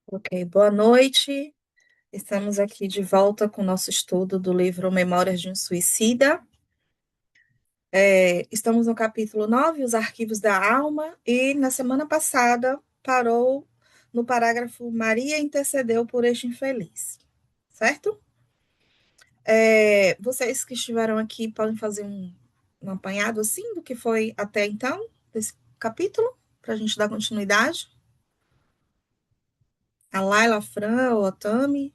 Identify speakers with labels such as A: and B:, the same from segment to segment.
A: Ok, boa noite. Estamos aqui de volta com o nosso estudo do livro Memórias de um Suicida. Estamos no capítulo 9, Os Arquivos da Alma, e na semana passada parou no parágrafo Maria intercedeu por este infeliz, certo? Vocês que estiveram aqui podem fazer um apanhado assim do que foi até então, desse capítulo, para a gente dar continuidade? A Laila, a Fran, ou a Tami?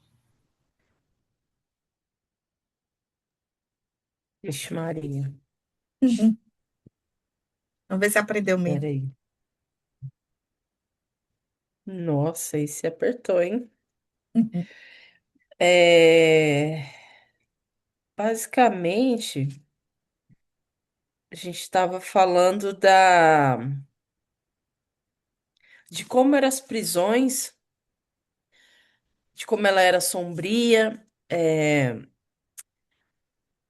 B: Vixe, Maria.
A: Vamos ver se aprendeu mesmo.
B: Peraí. Nossa, aí se apertou, hein? É... Basicamente, a gente estava falando de como eram as prisões, de como ela era sombria,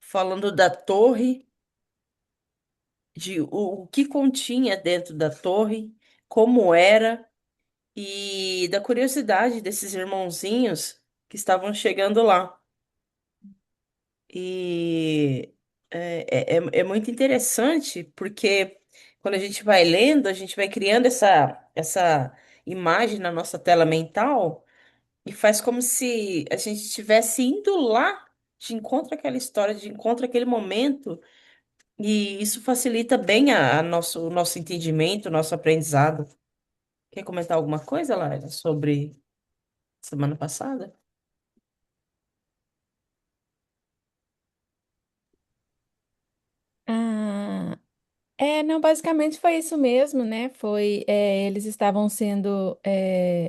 B: falando da torre, de o que continha dentro da torre, como era, e da curiosidade desses irmãozinhos que estavam chegando lá. E é muito interessante porque quando a gente vai lendo, a gente vai criando essa imagem na nossa tela mental e faz como se a gente estivesse indo lá de encontro àquela história, de encontro àquele momento, e isso facilita bem o nosso entendimento, o nosso aprendizado. Quer comentar alguma coisa, Lara, sobre semana passada?
C: Ah, não, basicamente foi isso mesmo, né? Eles estavam sendo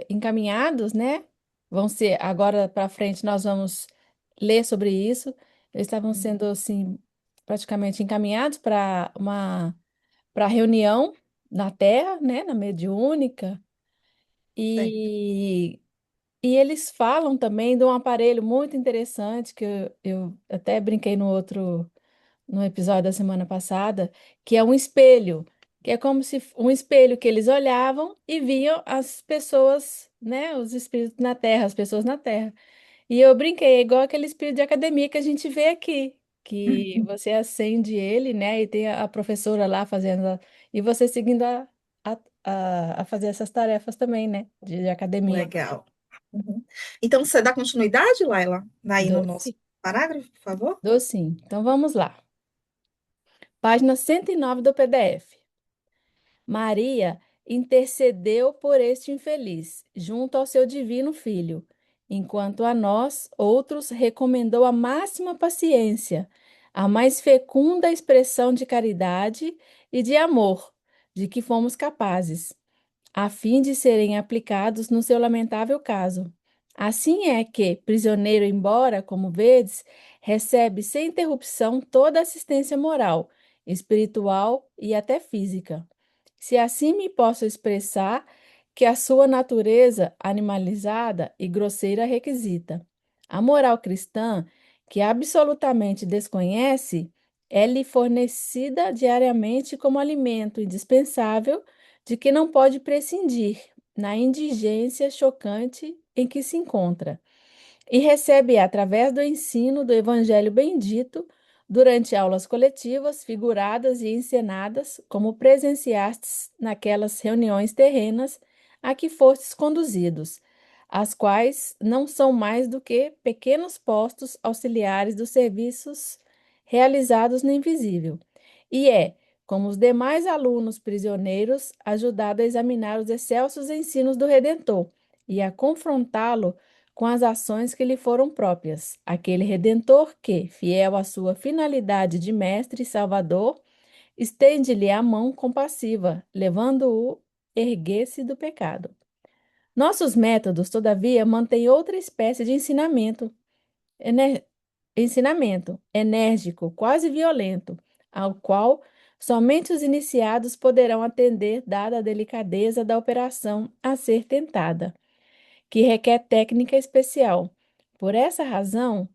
C: encaminhados, né? Vão ser, agora para frente nós vamos ler sobre isso. Eles estavam sendo, assim, praticamente encaminhados para reunião na Terra, né? Na mediúnica.
A: Certo.
C: E, e eles falam também de um aparelho muito interessante que eu até brinquei no episódio da semana passada, que é um espelho, que é como se um espelho que eles olhavam e viam as pessoas, né, os espíritos na Terra, as pessoas na Terra. E eu brinquei, é igual aquele espírito de academia que a gente vê aqui, que você acende ele, né, e tem a professora lá fazendo, e você seguindo a fazer essas tarefas também, né, de academia.
A: Legal. Uhum. Então, você dá continuidade, Laila, aí no nosso
C: Doce?
A: parágrafo, por favor?
C: Doce, sim. Então vamos lá. Página 109 do PDF. Maria intercedeu por este infeliz, junto ao seu divino Filho, enquanto a nós, outros, recomendou a máxima paciência, a mais fecunda expressão de caridade e de amor de que fomos capazes, a fim de serem aplicados no seu lamentável caso. Assim é que, prisioneiro embora, como vedes, recebe sem interrupção toda assistência moral, espiritual e até física. Se assim me posso expressar, que a sua natureza animalizada e grosseira requisita. A moral cristã, que absolutamente desconhece, é-lhe fornecida diariamente como alimento indispensável de que não pode prescindir na indigência chocante em que se encontra e recebe através do ensino do Evangelho bendito durante aulas coletivas, figuradas e encenadas, como presenciastes naquelas reuniões terrenas a que fostes conduzidos, as quais não são mais do que pequenos postos auxiliares dos serviços realizados no invisível. E é, como os demais alunos prisioneiros, ajudado a examinar os excelsos ensinos do Redentor e a confrontá-lo com as ações que lhe foram próprias. Aquele Redentor que, fiel à sua finalidade de mestre e salvador, estende-lhe a mão compassiva, levando-o erguer-se do pecado. Nossos métodos, todavia, mantêm outra espécie de ener- ensinamento enérgico, quase violento, ao qual somente os iniciados poderão atender, dada a delicadeza da operação a ser tentada, que requer técnica especial. Por essa razão,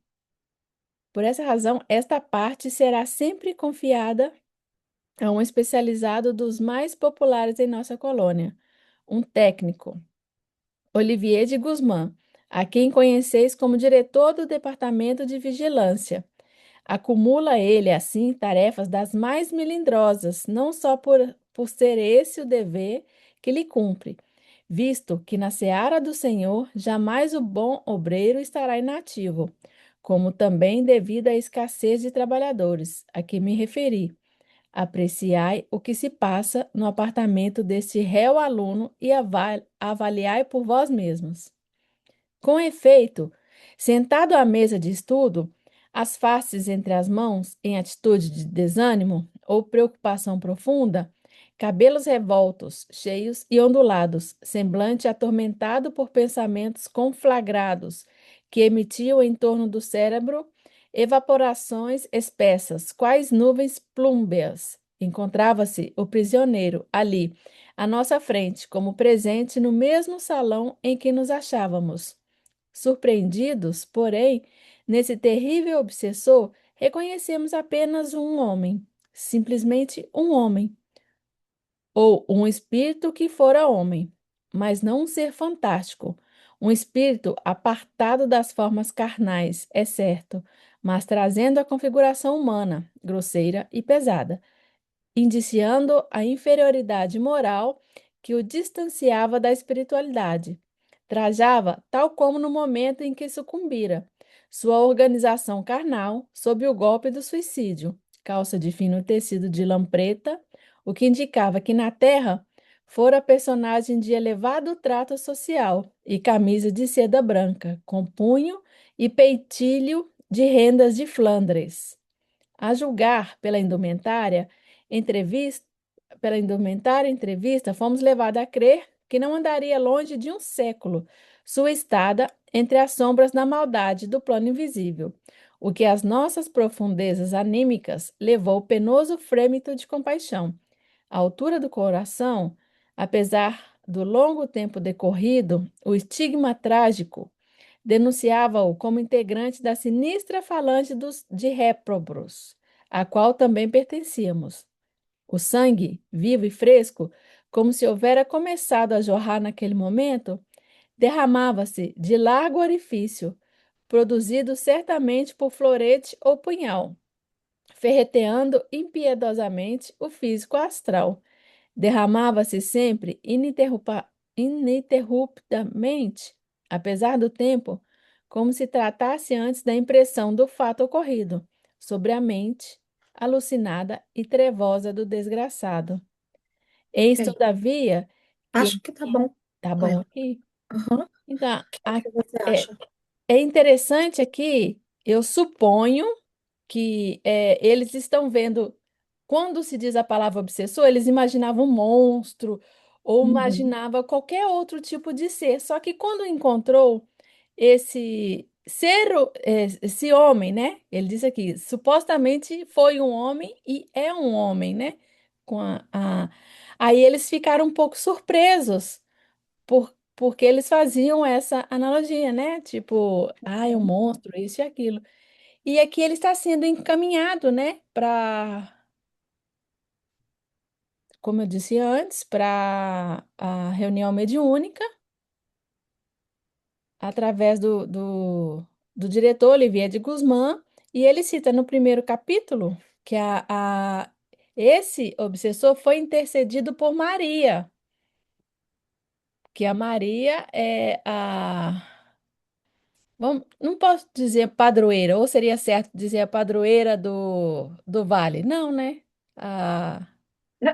C: por essa razão, esta parte será sempre confiada a um especializado dos mais populares em nossa colônia, um técnico, Olivier de Guzmán, a quem conheceis como diretor do Departamento de Vigilância. Acumula ele, assim, tarefas das mais melindrosas, não só por ser esse o dever que lhe cumpre, visto que na seara do Senhor jamais o bom obreiro estará inativo, como também devido à escassez de trabalhadores, a que me referi. Apreciai o que se passa no apartamento deste réu aluno e avaliai por vós mesmos. Com efeito, sentado à mesa de estudo, as faces entre as mãos, em atitude de desânimo ou preocupação profunda, cabelos revoltos, cheios e ondulados, semblante atormentado por pensamentos conflagrados que emitiam em torno do cérebro evaporações espessas, quais nuvens plúmbeas. Encontrava-se o prisioneiro ali, à nossa frente, como presente no mesmo salão em que nos achávamos. Surpreendidos, porém, nesse terrível obsessor, reconhecemos apenas um homem, simplesmente um homem, ou um espírito que fora homem, mas não um ser fantástico, um espírito apartado das formas carnais, é certo, mas trazendo a configuração humana, grosseira e pesada, indiciando a inferioridade moral que o distanciava da espiritualidade. Trajava tal como no momento em que sucumbira, sua organização carnal sob o golpe do suicídio, calça de fino tecido de lã preta, o que indicava que na terra fora personagem de elevado trato social, e camisa de seda branca, com punho e peitilho de rendas de Flandres. A julgar entrevista, pela indumentária entrevista, fomos levados a crer que não andaria longe de um século sua estada entre as sombras da maldade do plano invisível, o que às nossas profundezas anímicas levou ao penoso frêmito de compaixão. À altura do coração, apesar do longo tempo decorrido, o estigma trágico denunciava-o como integrante da sinistra falange de réprobos, a qual também pertencíamos. O sangue, vivo e fresco, como se houvera começado a jorrar naquele momento, derramava-se de largo orifício, produzido certamente por florete ou punhal, ferreteando impiedosamente o físico astral. Derramava-se sempre ininterruptamente, apesar do tempo, como se tratasse antes da impressão do fato ocorrido, sobre a mente alucinada e trevosa do desgraçado. Eis,
A: Ok.
C: todavia,
A: Acho
C: que
A: que tá bom.
C: tá bom
A: É.
C: aqui.
A: Aham. O
C: Então,
A: que é que você
C: é,
A: acha?
C: é interessante aqui, eu suponho que eles estão vendo, quando se diz a palavra obsessor, eles imaginavam um monstro ou
A: Uhum.
C: imaginava qualquer outro tipo de ser. Só que quando encontrou esse ser, esse homem, né? Ele diz aqui, supostamente foi um homem e é um homem, né? Com Aí eles ficaram um pouco surpresos porque eles faziam essa analogia, né? Tipo, é um
A: Uhum.
C: monstro, isso e aquilo. E aqui ele está sendo encaminhado, né, para, como eu disse antes, para a reunião mediúnica, através do diretor Olivier de Guzmán, e ele cita no primeiro capítulo que esse obsessor foi intercedido por Maria, que a Maria é a. Não posso dizer padroeira, ou seria certo dizer a padroeira do vale? Não, né? A,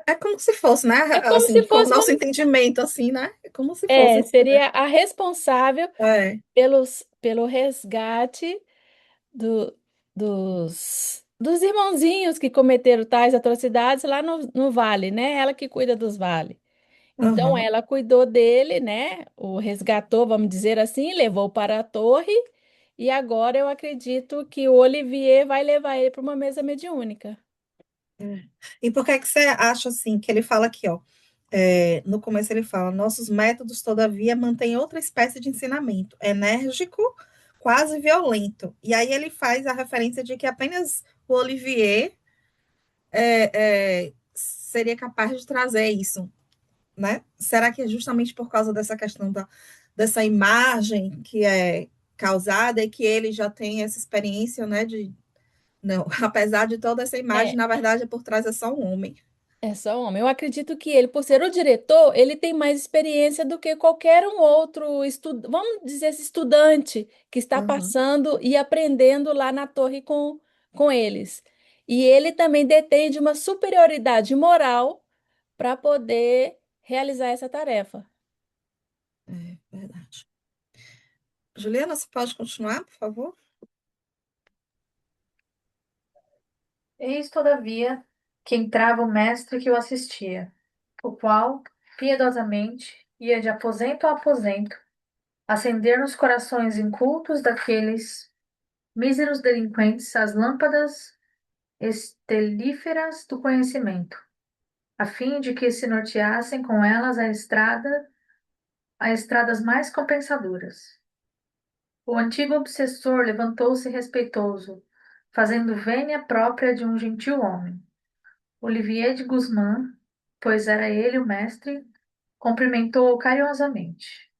A: É como se fosse, né?
C: é como se
A: Assim, com o
C: fosse,
A: nosso
C: vamos,
A: entendimento, assim, né? É como se fosse.
C: seria a responsável
A: É.
C: pelo resgate do- dos irmãozinhos que cometeram tais atrocidades lá no vale, né? Ela que cuida dos vales. Então,
A: Aham.
C: ela cuidou dele, né? O resgatou, vamos dizer assim, levou para a torre. E agora eu acredito que o Olivier vai levar ele para uma mesa mediúnica.
A: É. E por que que você acha assim que ele fala aqui, ó? No começo ele fala: nossos métodos, todavia, mantêm outra espécie de ensinamento, enérgico, quase violento. E aí ele faz a referência de que apenas o Olivier seria capaz de trazer isso. né? Será que é justamente por causa dessa questão dessa imagem que é causada e que ele já tem essa experiência, né? Não, apesar de toda essa imagem,
C: É,
A: na verdade, por trás é só um homem.
C: é só homem. Eu acredito que ele, por ser o diretor, ele tem mais experiência do que qualquer um outro vamos dizer assim, estudante que está
A: Uhum.
C: passando e aprendendo lá na torre com eles. E ele também detém de uma superioridade moral para poder realizar essa tarefa.
A: É verdade. Juliana, você pode continuar, por favor?
D: Eis, todavia, que entrava o mestre que o assistia, o qual, piedosamente, ia de aposento a aposento, acender nos corações incultos daqueles míseros delinquentes as lâmpadas estelíferas do conhecimento, a fim de que se norteassem com elas a estradas mais compensadoras. O antigo obsessor levantou-se respeitoso, fazendo vênia própria de um gentil homem. Olivier de Guzmán, pois era ele o mestre, cumprimentou-o carinhosamente.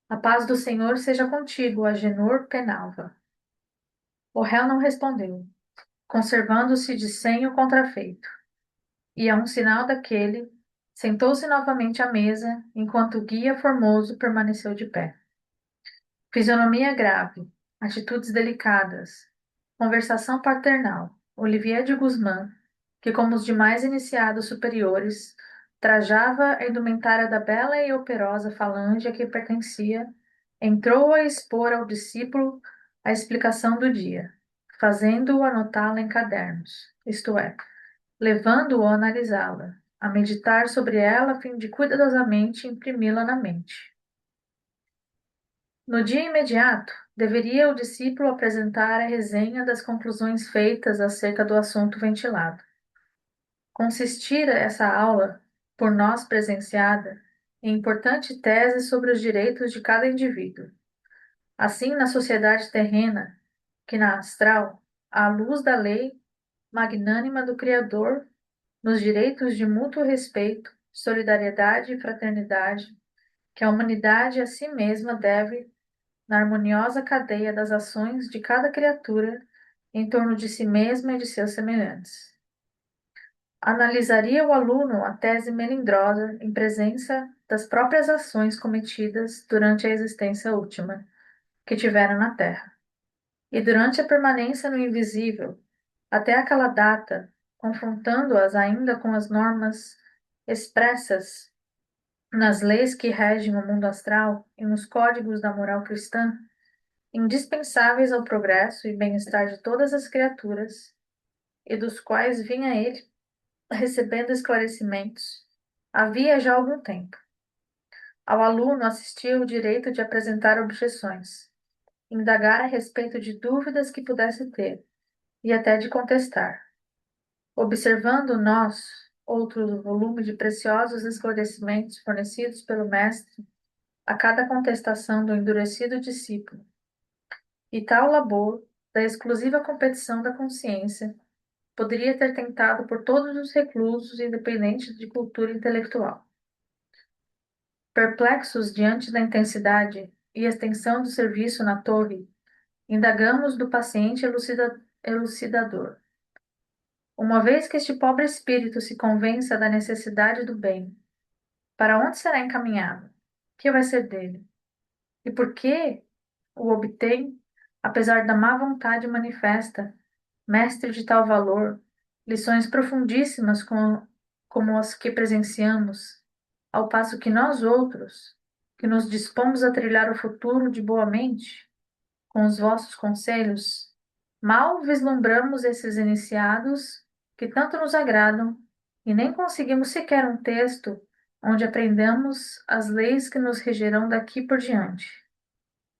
D: A paz do Senhor seja contigo, Agenor Penalva. O réu não respondeu, conservando-se de senho contrafeito, e a um sinal daquele, sentou-se novamente à mesa, enquanto o guia formoso permaneceu de pé. Fisionomia grave, atitudes delicadas, conversação paternal. Olivier de Guzmán, que como os demais iniciados superiores, trajava a indumentária da bela e operosa falange a que pertencia, entrou a expor ao discípulo a explicação do dia, fazendo-o anotá-la em cadernos, isto é, levando-o a analisá-la, a meditar sobre ela a fim de cuidadosamente imprimi-la na mente. No dia imediato, deveria o discípulo apresentar a resenha das conclusões feitas acerca do assunto ventilado. Consistira essa aula, por nós presenciada, em importante tese sobre os direitos de cada indivíduo. Assim, na sociedade terrena, que na astral, à luz da lei magnânima do Criador, nos direitos de mútuo respeito, solidariedade e fraternidade, que a humanidade a si mesma deve na harmoniosa cadeia das ações de cada criatura em torno de si mesma e de seus semelhantes. Analisaria o aluno a tese melindrosa em presença das próprias ações cometidas durante a existência última que tiveram na Terra, e durante a permanência no invisível, até aquela data, confrontando-as ainda com as normas expressas nas leis que regem o mundo astral e nos códigos da moral cristã, indispensáveis ao progresso e bem-estar de todas as criaturas, e dos quais vinha ele recebendo esclarecimentos, havia já algum tempo. Ao aluno assistia o direito de apresentar objeções, indagar a respeito de dúvidas que pudesse ter, e até de contestar. Observando nós, outro volume de preciosos esclarecimentos fornecidos pelo mestre a cada contestação do endurecido discípulo, e tal labor da exclusiva competição da consciência poderia ter tentado por todos os reclusos, independente de cultura intelectual. Perplexos diante da intensidade e extensão do serviço na torre, indagamos do paciente elucidador. Uma vez que este pobre espírito se convença da necessidade do bem, para onde será encaminhado? O que vai ser dele? E por que o obtém, apesar da má vontade manifesta, mestre de tal valor, lições profundíssimas como as que presenciamos, ao passo que nós outros, que nos dispomos a trilhar o futuro de boa mente, com os vossos conselhos, mal vislumbramos esses iniciados que tanto nos agradam e nem conseguimos sequer um texto onde aprendamos as leis que nos regerão daqui por diante.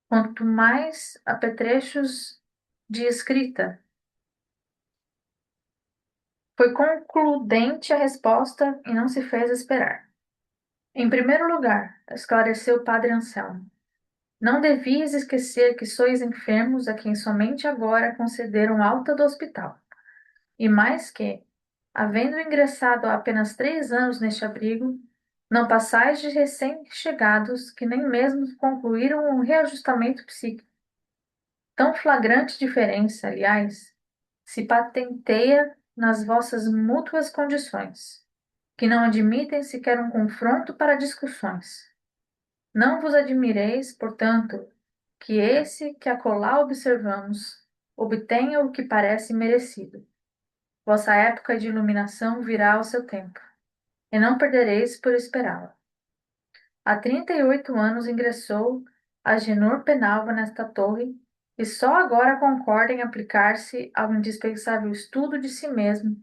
D: Quanto mais apetrechos de escrita. Foi concludente a resposta e não se fez esperar. Em primeiro lugar, esclareceu o padre Anselmo, não devias esquecer que sois enfermos a quem somente agora concederam alta do hospital. E mais que, havendo ingressado há apenas 3 anos neste abrigo, Não passais de recém-chegados que nem mesmo concluíram um reajustamento psíquico. Tão flagrante diferença, aliás, se patenteia nas vossas mútuas condições, que não admitem sequer um confronto para discussões. Não vos admireis, portanto, que esse que acolá observamos obtenha o que parece merecido. Vossa época de iluminação virá ao seu tempo, e não perdereis por esperá-la. Há 38 anos ingressou Agenor Penalva nesta torre, e só agora concorda em aplicar-se ao indispensável estudo de si mesmo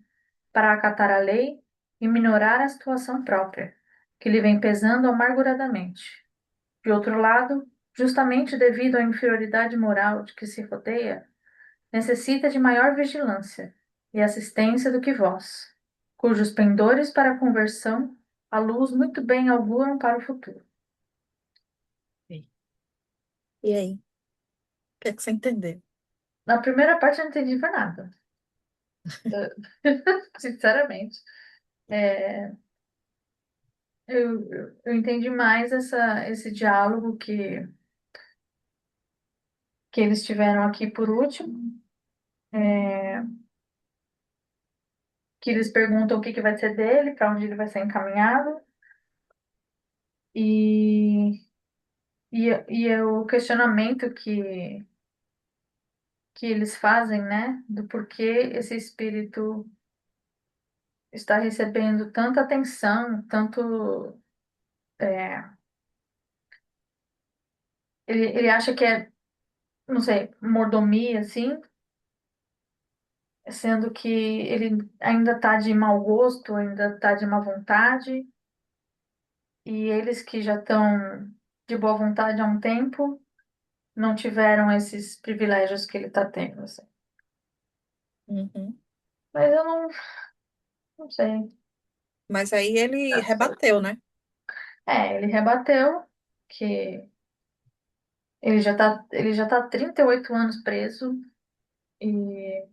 D: para acatar a lei e minorar a situação própria, que lhe vem pesando amarguradamente. De outro lado, justamente devido à inferioridade moral de que se rodeia, necessita de maior vigilância e assistência do que vós, cujos pendores para a conversão a luz muito bem auguram para o futuro.
A: E aí? O que é que você entendeu?
D: Na primeira parte eu não entendi foi nada. Sinceramente. É, eu entendi mais esse diálogo que eles tiveram aqui por último, é, que eles perguntam o que que vai ser dele, para onde ele vai ser encaminhado, e, e o questionamento que eles fazem, né, do porquê esse espírito está recebendo tanta atenção, tanto. é, ele acha que é, não sei, mordomia, assim, sendo que ele ainda está de mau gosto, ainda está de má vontade, e eles que já estão de boa vontade há um tempo não tiveram esses privilégios que ele está tendo, assim.
A: Uhum.
D: Mas eu não sei.
A: Mas aí ele rebateu, né?
D: Ele rebateu que ele já tá há 38 anos preso e,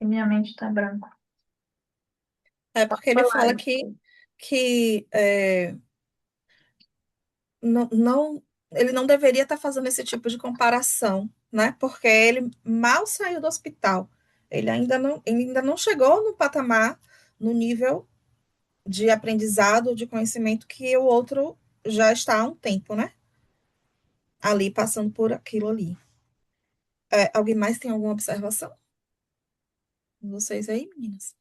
D: e minha mente tá branca.
A: É
D: Pode
A: porque ele
D: falar
A: fala
D: aí.
A: que ele não deveria estar fazendo esse tipo de comparação, né? Porque ele mal saiu do hospital. Ele ainda não chegou no patamar, no nível de aprendizado, de conhecimento que o outro já está há um tempo, né? Ali passando por aquilo ali. É, alguém mais tem alguma observação? Vocês aí, meninas?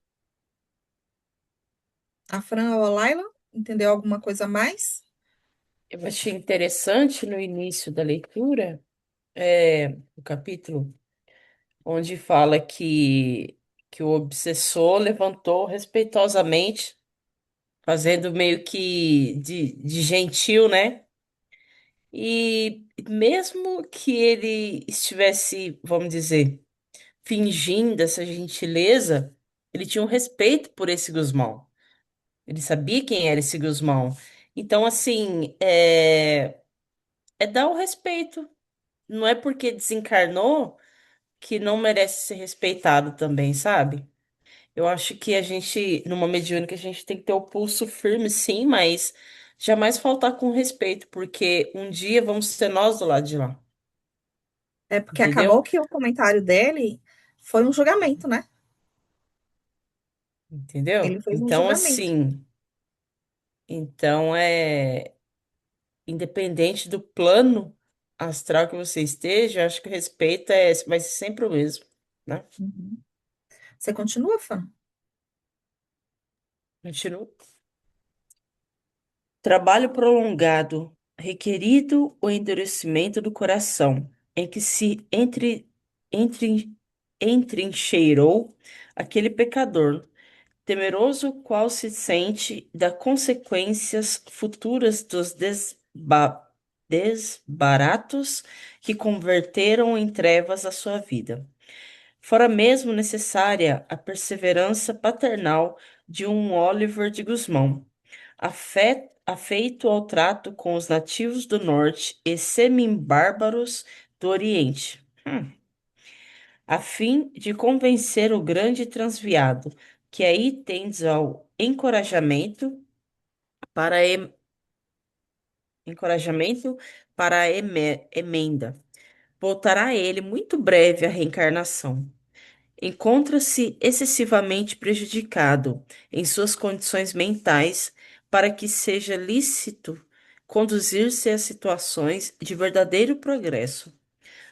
A: A Fran ou a Laila? Entendeu alguma coisa a mais?
B: Eu achei interessante no início da leitura, o capítulo, onde fala que o obsessor levantou respeitosamente, fazendo meio que de gentil, né? E mesmo que ele estivesse, vamos dizer, fingindo essa gentileza, ele tinha um respeito por esse Gusmão. Ele sabia quem era esse Gusmão. Então, assim, é dar o respeito. Não é porque desencarnou que não merece ser respeitado também, sabe? Eu acho que a gente, numa mediúnica, a gente tem que ter o pulso firme, sim, mas jamais faltar com respeito, porque um dia vamos ser nós do lado de lá,
A: É porque acabou
B: entendeu?
A: que o comentário dele foi um julgamento, né? Ele
B: Entendeu?
A: fez um
B: Então,
A: julgamento.
B: assim, então independente do plano astral que você esteja, eu acho que o respeito vai ser sempre o mesmo, né?
A: Uhum. Você continua, fã?
B: Continua. Trabalho prolongado, requerido o endurecimento do coração, em que se entre, entrincheirou aquele pecador, temeroso qual se sente das consequências futuras dos desbaratos que converteram em trevas a sua vida. Fora mesmo necessária a perseverança paternal de um Oliver de Gusmão, afeito ao trato com os nativos do norte e semi-bárbaros do oriente, a fim de convencer o grande transviado que aí tens ao para em- encorajamento para a emenda. Voltará ele muito breve à reencarnação. Encontra-se excessivamente prejudicado em suas condições mentais para que seja lícito conduzir-se a situações de verdadeiro progresso.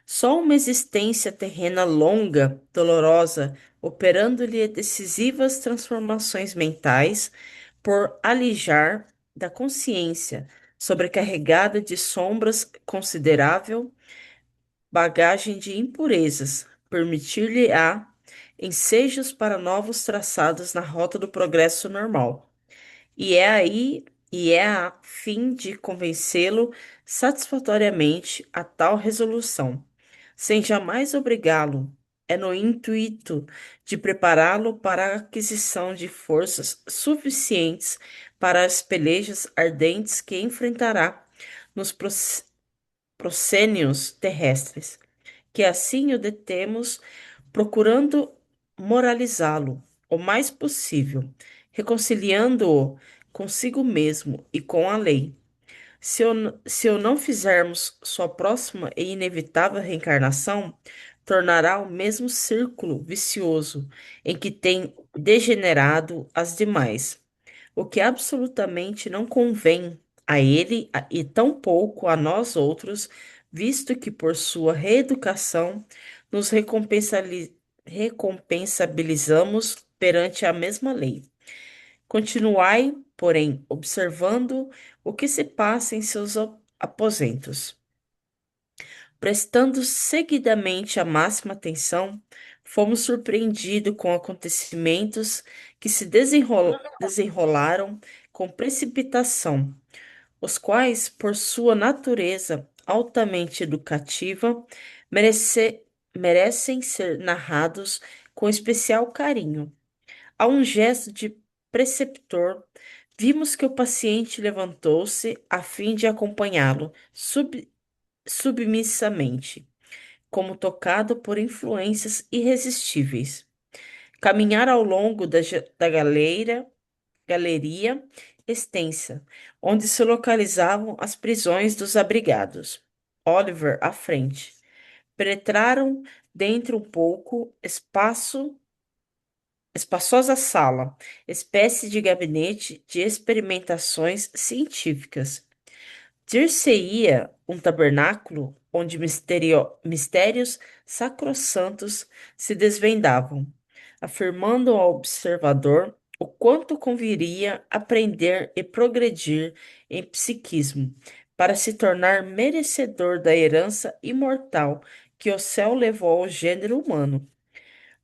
B: Só uma existência terrena longa, dolorosa, operando-lhe decisivas transformações mentais, por alijar da consciência, sobrecarregada de sombras considerável bagagem de impurezas, permitir-lhe-á ensejos para novos traçados na rota do progresso normal. E é a fim de convencê-lo satisfatoriamente a tal resolução, sem jamais obrigá-lo. É no intuito de prepará-lo para a aquisição de forças suficientes para as pelejas ardentes que enfrentará nos proscênios terrestres, que assim o detemos, procurando moralizá-lo o mais possível, reconciliando-o consigo mesmo e com a lei. Se o não fizermos sua próxima e inevitável reencarnação, tornará o mesmo círculo vicioso em que tem degenerado as demais, o que absolutamente não convém a ele e tampouco a nós outros, visto que por sua reeducação nos recompensabilizamos perante a mesma lei. Continuai, porém, observando o que se passa em seus aposentos. Prestando seguidamente a máxima atenção, fomos surpreendidos com acontecimentos que se desenrolaram com precipitação, os quais, por sua natureza altamente educativa, merecem ser narrados com especial carinho. A um gesto de preceptor, vimos que o paciente levantou-se a fim de acompanhá-lo submissamente, como tocado por influências irresistíveis. Caminhar ao longo da galeria extensa, onde se localizavam as prisões dos abrigados. Oliver à frente. Penetraram dentro um pouco espaçosa sala, espécie de gabinete de experimentações científicas. Dir-se-ia um tabernáculo onde mistérios sacrossantos se desvendavam, afirmando ao observador o quanto conviria aprender e progredir em psiquismo para se tornar merecedor da herança imortal que o céu levou ao gênero humano.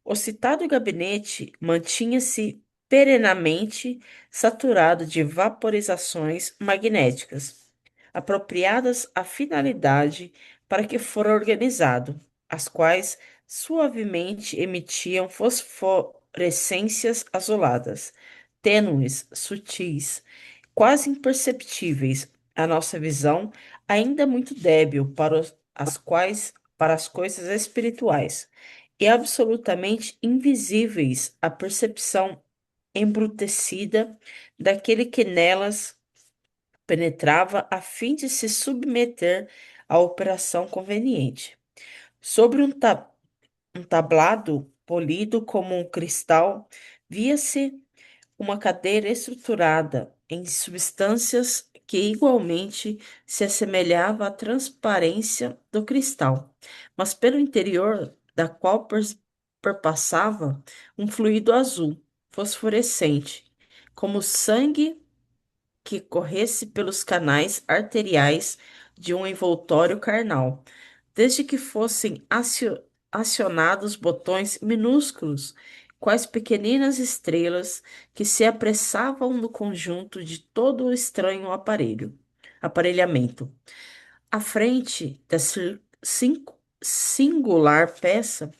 B: O citado gabinete mantinha-se perenamente saturado de vaporizações magnéticas, apropriadas à finalidade para que fora organizado, as quais suavemente emitiam fosforescências azuladas, tênues, sutis, quase imperceptíveis à nossa visão, ainda muito débil para as coisas espirituais e absolutamente invisíveis à percepção embrutecida daquele que nelas penetrava a fim de se submeter à operação conveniente. Sobre um tablado polido como um cristal, via-se uma cadeira estruturada em substâncias que igualmente se assemelhava à transparência do cristal, mas pelo interior da qual perpassava um fluido azul, fosforescente, como sangue que corresse pelos canais arteriais de um envoltório carnal, desde que fossem acionados botões minúsculos, quais pequeninas estrelas que se apressavam no conjunto de todo o estranho aparelhamento. À frente da singular peça,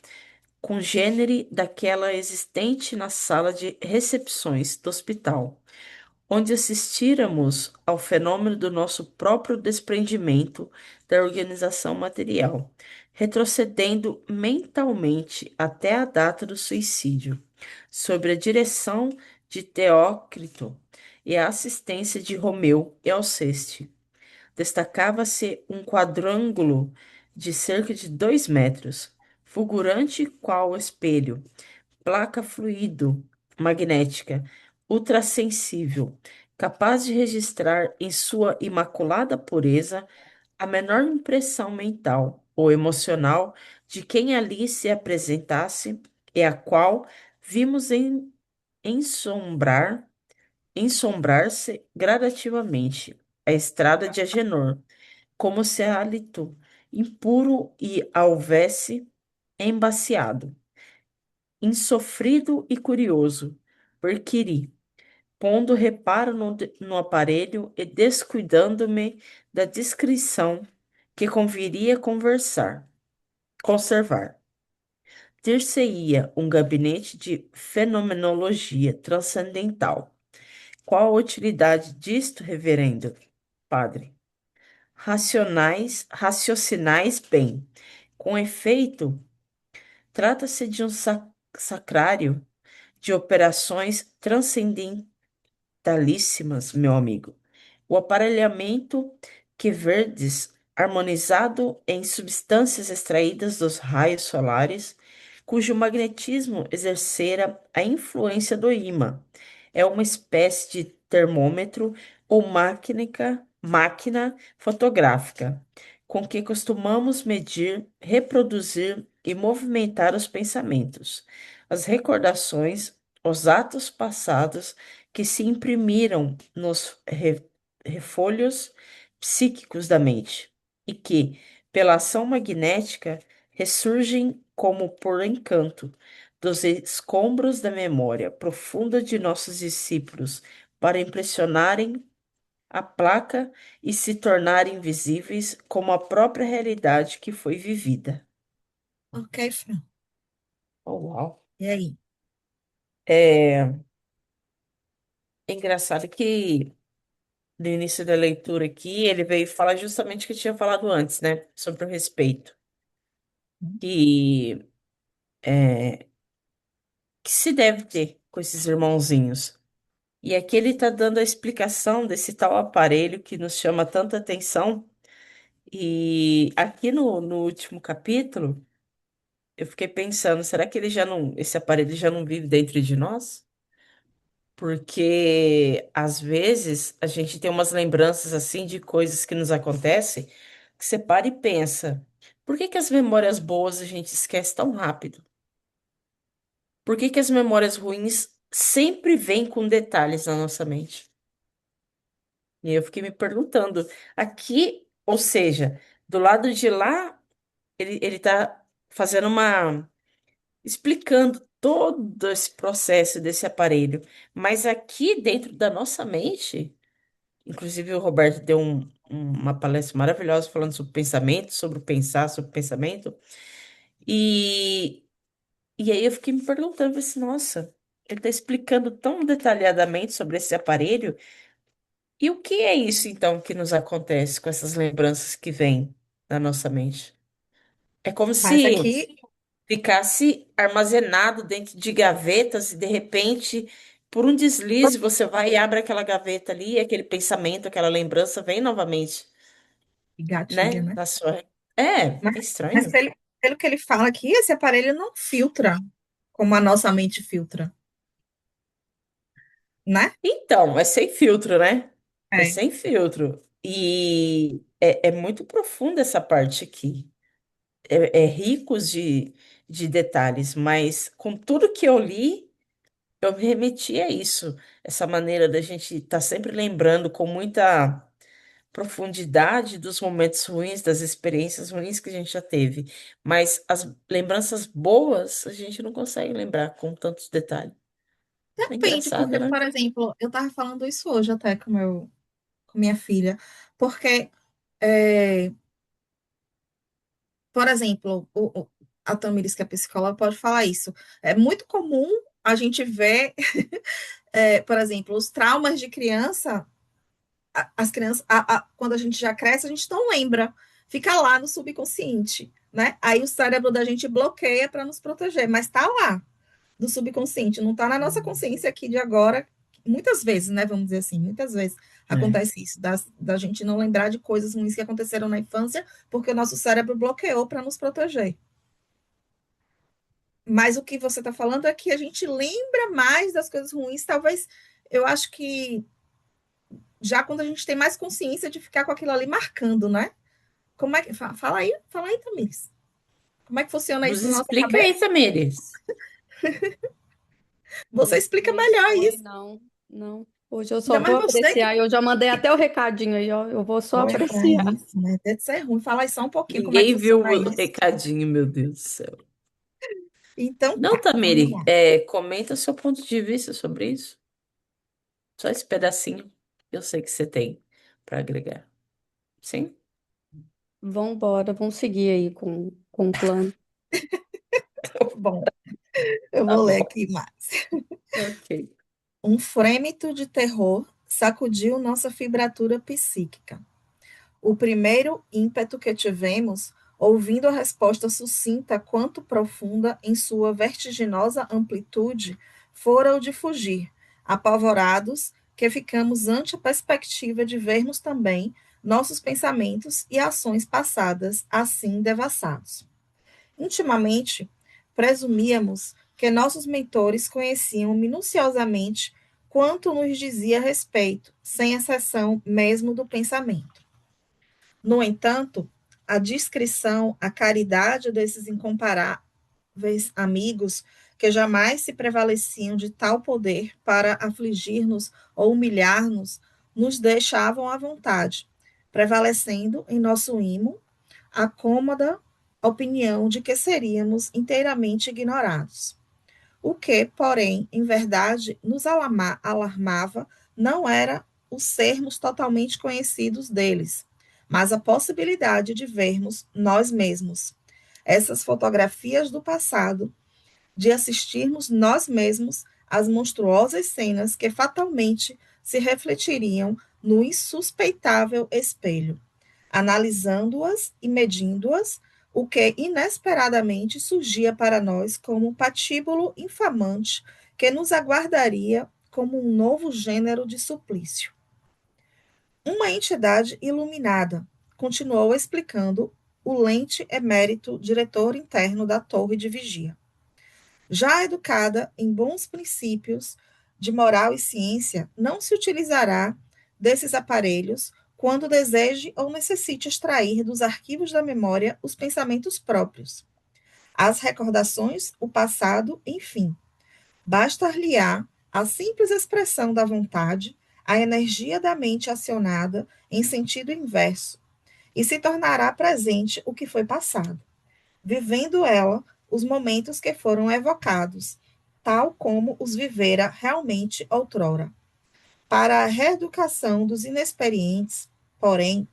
B: congênere daquela existente na sala de recepções do hospital, onde assistíramos ao fenômeno do nosso próprio desprendimento da organização material, retrocedendo mentalmente até a data do suicídio. sob a direção de Teócrito e a assistência de Romeu e Alceste. Destacava-se um quadrângulo de cerca de 2 metros, fulgurante qual espelho, placa fluido magnética, ultrassensível, capaz de registrar em sua imaculada pureza a menor impressão mental ou emocional de quem ali se apresentasse e a qual vimos ensombrar, ensombrar-se gradativamente a estrada de Agenor, como se hálito impuro e a houvesse embaciado. Insofrido e curioso, perquiri, pondo reparo no aparelho e descuidando-me da discrição que conviria conservar. Ter-se-ia um gabinete de fenomenologia transcendental. Qual a utilidade disto, reverendo padre? Raciocinais bem. Com efeito, trata-se de um sacrário de operações transcendentalíssimas, meu amigo. O aparelhamento que verdes, harmonizado em substâncias extraídas dos raios solares, cujo magnetismo exercera a influência do ímã. É uma espécie de termômetro ou máquina fotográfica, com que costumamos medir, reproduzir e movimentar os pensamentos, as recordações, os atos passados que se imprimiram nos refolhos psíquicos da mente e que, pela ação magnética, ressurgem como por encanto dos escombros da memória profunda de nossos discípulos para impressionarem a placa e se tornarem visíveis como a própria realidade que foi vivida.
A: Ok, Fran.
B: Oh, uau!
A: E aí?
B: É engraçado que no início da leitura aqui ele veio falar justamente o que eu tinha falado antes, né? Sobre o respeito. Que, é, que se deve ter com esses irmãozinhos. E aqui ele está dando a explicação desse tal aparelho que nos chama tanta atenção. E aqui no último capítulo, eu fiquei pensando, será que ele já não, esse aparelho já não vive dentro de nós? Porque às vezes a gente tem umas lembranças assim de coisas que nos acontecem, que você para e pensa, por que que as memórias boas a gente esquece tão rápido? Por que que as memórias ruins sempre vêm com detalhes na nossa mente? E eu fiquei me perguntando, aqui, ou seja, do lado de lá, ele tá fazendo uma, explicando todo esse processo desse aparelho, mas aqui dentro da nossa mente, inclusive o Roberto deu uma palestra maravilhosa falando sobre pensamento, sobre o pensar, sobre o pensamento, e, e aí eu fiquei me perguntando, assim, nossa, ele está explicando tão detalhadamente sobre esse aparelho. E o que é isso, então, que nos acontece com essas lembranças que vêm na nossa mente? É como
A: Mas
B: se
A: aqui,
B: ficasse armazenado dentro de gavetas e, de repente, por um deslize, você vai e abre aquela gaveta ali e aquele pensamento, aquela lembrança vem novamente,
A: gatilha,
B: né?
A: né?
B: Na sua... É,
A: Mas,
B: é
A: mas
B: estranho.
A: pelo que ele fala aqui, esse aparelho não filtra como a nossa mente filtra, né?
B: Então, é sem filtro, né? É
A: É.
B: sem filtro. E é muito profunda essa parte aqui. É ricos de detalhes, mas com tudo que eu li, eu me remeti a isso. Essa maneira da gente estar sempre lembrando com muita profundidade dos momentos ruins, das experiências ruins que a gente já teve. Mas as lembranças boas, a gente não consegue lembrar com tantos detalhes. É
A: Depende,
B: engraçado,
A: porque,
B: né?
A: por exemplo, eu estava falando isso hoje até com minha filha, porque, é, por exemplo, a Tamiris, que é psicóloga, pode falar isso. É muito comum a gente ver, por exemplo, os traumas de criança, as crianças, quando a gente já cresce, a gente não lembra, fica lá no subconsciente, né? Aí o cérebro da gente bloqueia para nos proteger, mas tá lá. do subconsciente, não está na nossa consciência aqui de agora. Muitas vezes, né? Vamos dizer assim, muitas vezes
B: É.
A: acontece isso, da gente não lembrar de coisas ruins que aconteceram na infância, porque o nosso cérebro bloqueou para nos proteger. Mas o que você está falando é que a gente lembra mais das coisas ruins, talvez, eu acho que já quando a gente tem mais consciência de ficar com aquilo ali marcando, né? Como é que. Fala aí, Tamires. Como é que funciona
B: Nos
A: isso na nossa
B: explica aí,
A: cabeça?
B: Tamires.
A: Você explica
C: Não
A: melhor
C: foi,
A: isso.
C: não. Não. Hoje eu só
A: Ainda
C: vou
A: mais você
C: apreciar. Eu já mandei até o recadinho aí, ó. Eu vou só
A: olha para
C: apreciar.
A: isso, né? Deve ser ruim. Fala aí só um pouquinho como é que
B: Ninguém viu
A: funciona
B: o
A: isso.
B: recadinho, meu Deus do céu.
A: Então
B: Não,
A: tá, vamos
B: Tamiri,
A: lá.
B: comenta seu ponto de vista sobre isso. Só esse pedacinho. Eu sei que você tem para agregar. Sim?
C: Vambora, vamos seguir aí com o plano.
A: Bom, eu
B: Tá
A: vou ler
B: bom.
A: aqui mais.
B: Ok.
A: Um frêmito de terror sacudiu nossa fibratura psíquica. O primeiro ímpeto que tivemos, ouvindo a resposta sucinta quanto profunda em sua vertiginosa amplitude, fora o de fugir, apavorados, que ficamos ante a perspectiva de vermos também nossos pensamentos e ações passadas assim devassados. Intimamente, presumíamos que nossos mentores conheciam minuciosamente quanto nos dizia a respeito, sem exceção mesmo do pensamento. No entanto, a discrição, a caridade desses incomparáveis amigos que jamais se prevaleciam de tal poder para afligir-nos ou humilhar-nos, nos deixavam à vontade, prevalecendo em nosso imo a cômoda opinião de que seríamos inteiramente ignorados. O que, porém, em verdade, nos alarmava não era o sermos totalmente conhecidos deles, mas a possibilidade de vermos nós mesmos essas fotografias do passado, de assistirmos nós mesmos às monstruosas cenas que fatalmente se refletiriam no insuspeitável espelho, analisando-as e medindo-as, o que inesperadamente surgia para nós como um patíbulo infamante que nos aguardaria como um novo gênero de suplício. Uma entidade iluminada, continuou explicando o lente emérito diretor interno da torre de vigia. Já educada em bons princípios de moral e ciência, não se utilizará desses aparelhos quando deseje ou necessite extrair dos arquivos da memória os pensamentos próprios, as recordações, o passado, enfim. Bastar-lhe-á a simples expressão da vontade, a energia da mente acionada em sentido inverso, e se tornará presente o que foi passado, vivendo ela os momentos que foram evocados, tal como os vivera realmente outrora. Para a reeducação dos inexperientes, porém,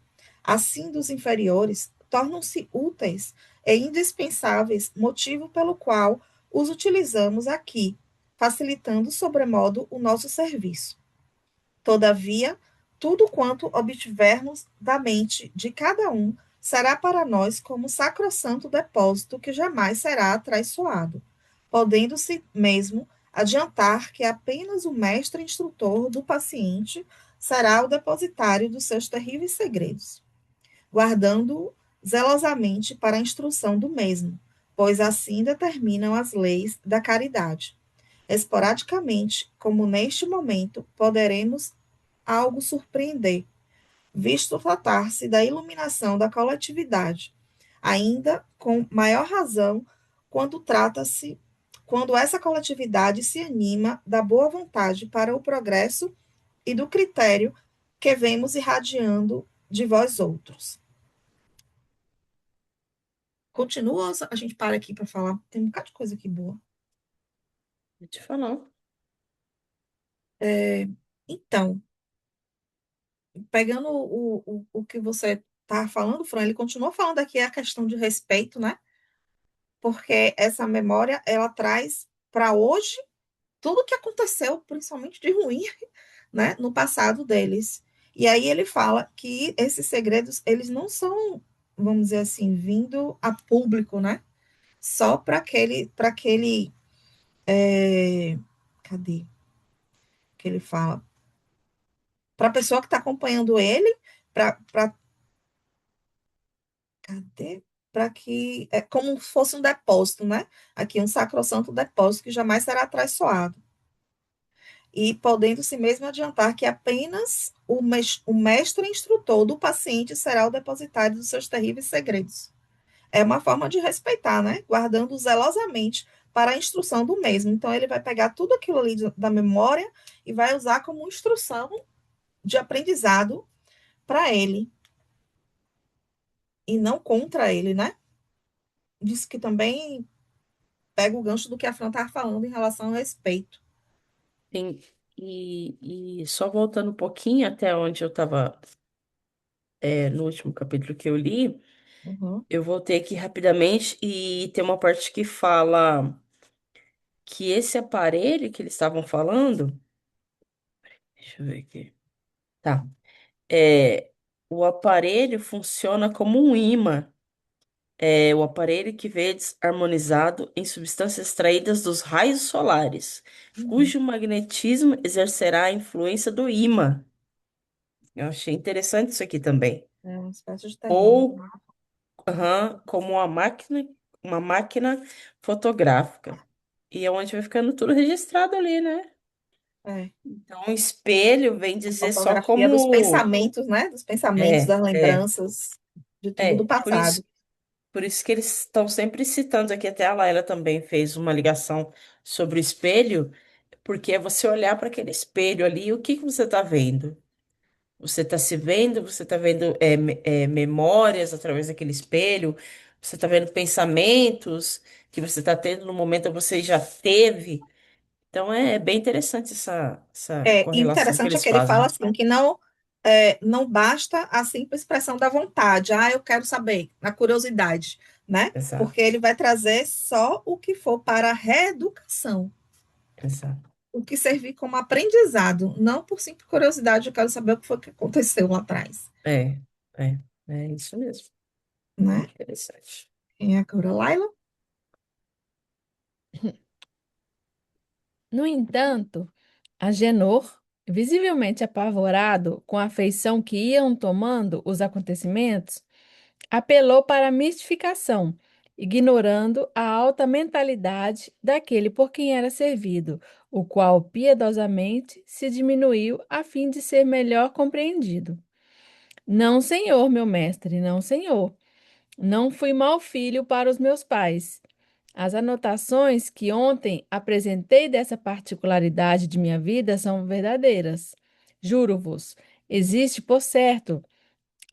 A: assim dos inferiores, tornam-se úteis e indispensáveis, motivo pelo qual os utilizamos aqui, facilitando sobremodo o nosso serviço. Todavia, tudo quanto obtivermos da mente de cada um será para nós como sacrossanto depósito que jamais será atraiçoado, podendo-se mesmo adiantar que apenas o mestre instrutor do paciente será o depositário dos seus terríveis segredos, guardando-o zelosamente para a instrução do mesmo, pois assim determinam as leis da caridade. Esporadicamente, como neste momento, poderemos algo surpreender, visto tratar-se da iluminação da coletividade, ainda com maior razão quando essa coletividade se anima da boa vontade para o progresso e do critério que vemos irradiando de vós outros. Continua, ou a gente para aqui para falar? Tem um bocado de coisa aqui boa.
B: Vou te falar.
A: Então, pegando o que você está falando, Fran, ele continua falando aqui a questão de respeito, né? Porque essa memória, ela traz para hoje tudo o que aconteceu, principalmente de ruim, né, no passado deles. E aí ele fala que esses segredos, eles não são, vamos dizer assim, vindo a público, né? Só para aquele É, cadê que ele fala? Para a pessoa que está acompanhando ele, para cadê? Para que é como se fosse um depósito, né? Aqui um sacrossanto depósito que jamais será traiçoado. E podendo-se mesmo adiantar que apenas o mestre instrutor do paciente será o depositário dos seus terríveis segredos. É uma forma de respeitar, né? Guardando zelosamente para a instrução do mesmo. Então, ele vai pegar tudo aquilo ali da memória e vai usar como instrução de aprendizado para ele e não contra ele, né? Diz que também pega o gancho do que a Fran estava falando em relação ao respeito.
B: Tem, e só voltando um pouquinho até onde eu estava, no último capítulo que eu li,
A: Uhum,
B: eu voltei aqui rapidamente e tem uma parte que fala que esse aparelho que eles estavam falando, deixa eu ver aqui. Tá. O aparelho funciona como um ímã. É o aparelho que vedes harmonizado em substâncias extraídas dos raios solares,
A: uhum.
B: cujo magnetismo exercerá a influência do ímã. Eu achei interessante isso aqui também.
A: É uma espécie de termômetro.
B: Ou, como uma máquina fotográfica. E é onde vai ficando tudo registrado ali, né?
A: É.
B: Então, o espelho vem
A: A
B: dizer só
A: fotografia dos
B: como.
A: pensamentos, né? Dos pensamentos,
B: É,
A: das
B: é,
A: lembranças, de tudo do
B: por isso.
A: passado.
B: Por isso que eles estão sempre citando aqui, até a Laila também fez uma ligação sobre o espelho, porque é você olhar para aquele espelho ali, e o que que você está vendo? Você está se vendo, você está vendo memórias através daquele espelho, você está vendo pensamentos que você está tendo no momento que você já teve. Então é bem interessante essa
A: É
B: correlação que
A: interessante é
B: eles
A: que ele fala
B: fazem.
A: assim, que não basta a simples expressão da vontade. Ah, eu quero saber, na curiosidade, né? Porque
B: Exato,
A: ele vai trazer só o que for para a reeducação,
B: exato.
A: o que servir como aprendizado, não por simples curiosidade, eu quero saber o que foi que aconteceu lá atrás,
B: É, é, é isso mesmo.
A: né?
B: Interessante.
A: Quem é agora, Laila?
C: No entanto, Agenor, visivelmente apavorado com a feição que iam tomando os acontecimentos, apelou para a mistificação, ignorando a alta mentalidade daquele por quem era servido, o qual piedosamente se diminuiu a fim de ser melhor compreendido. Não, senhor, meu mestre, não, senhor. Não fui mau filho para os meus pais. As anotações que ontem apresentei dessa particularidade de minha vida são verdadeiras. Juro-vos, existe, por certo,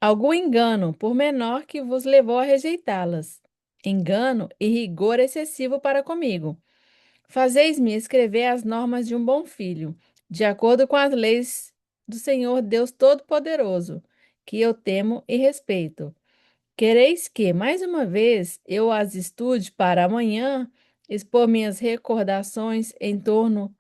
C: algum engano, por menor que vos levou a rejeitá-las. Engano e rigor excessivo para comigo. Fazeis-me escrever as normas de um bom filho, de acordo com as leis do Senhor Deus Todo-Poderoso, que eu temo e respeito. Quereis que, mais uma vez, eu as estude para amanhã expor minhas recordações em torno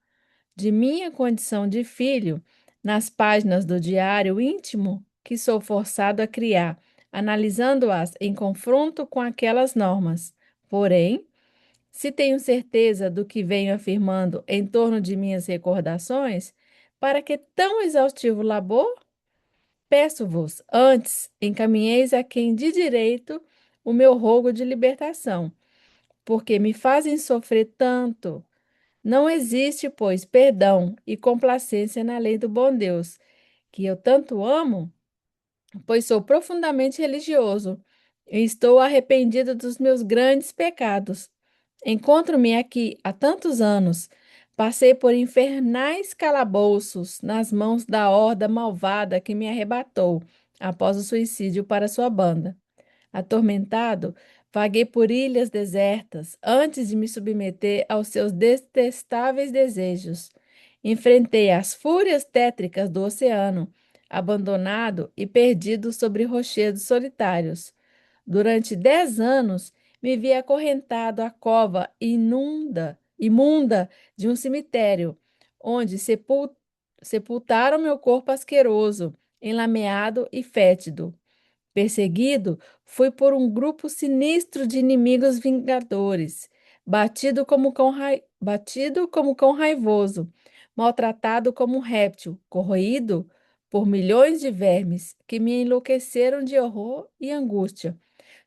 C: de minha condição de filho nas páginas do diário íntimo que sou forçado a criar, analisando-as em confronto com aquelas normas. Porém, se tenho certeza do que venho afirmando em torno de minhas recordações, para que tão exaustivo labor? Peço-vos, antes, encaminheis a quem de direito o meu rogo de libertação, porque me fazem sofrer tanto. Não existe, pois, perdão e complacência na lei do bom Deus, que eu tanto amo, pois sou profundamente religioso e estou arrependido dos meus grandes pecados. Encontro-me aqui há tantos anos. Passei por infernais calabouços nas mãos da horda malvada que me arrebatou após o suicídio para sua banda. Atormentado, vaguei por ilhas desertas antes de me submeter aos seus detestáveis desejos. Enfrentei as fúrias tétricas do oceano, abandonado e perdido sobre rochedos solitários. Durante 10 anos, me vi acorrentado à cova imunda de um cemitério, onde sepultaram meu corpo asqueroso, enlameado e fétido. Perseguido, fui por um grupo sinistro de inimigos vingadores, batido como batido como cão raivoso, maltratado como um réptil, corroído por milhões de vermes que me enlouqueceram de horror e angústia,